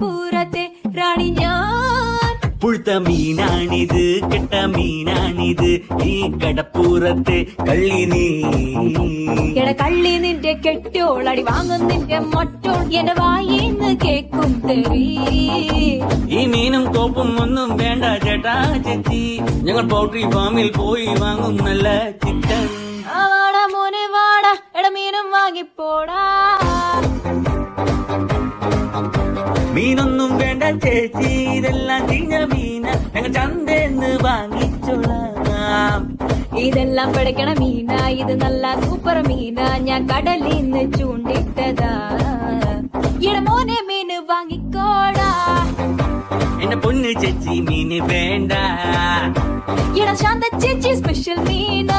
കടപ്പൂരത്തെ റാണി ഞാൻ. പുഴുത്ത മീനാണിത്, കെട്ട മീനാണിത്, ഈ കടപ്പൂരത്തെ കള്ളി നീ. എട കള്ളി നിന്റെ കെട്ടോൾ, അടി വാങ്ങും നിന്റെ മറ്റോൾ, എന്റെ വായിന്ന് കേക്കും തെറി. ഈ മീനും കോപ്പും ഒന്നും വേണ്ട ചേട്ടാ ചേച്ചി, ഞങ്ങൾ പൗൾട്രി ഫാമിൽ പോയി വാങ്ങും നല്ല ചിക്കൻ. വാടാ മോനെ വാടാ, എട മീനും വാങ്ങിപ്പോടാ. മീനൊന്നും വേണ്ട ചേച്ചി, ഇതെല്ലാം ചീഞ്ഞ മീന, ഞങ്ങൾ ചന്തേന്ന് വാങ്ങിച്ചോളാം. ഇതെല്ലാം പിടയ്ക്കണ മീന, ഇത് നല്ല സൂപ്പർ മീന, ഞാൻ കടലിന്ന് ചൂണ്ടിട്ടതാ. എട മോനെ മീന് വാങ്ങിക്കോടാ. എന്റെ പൊന്ന് ചേച്ചി മീന് വേണ്ട. എട ശാന്ത ചേച്ചി സ്പെഷ്യൽ മീന.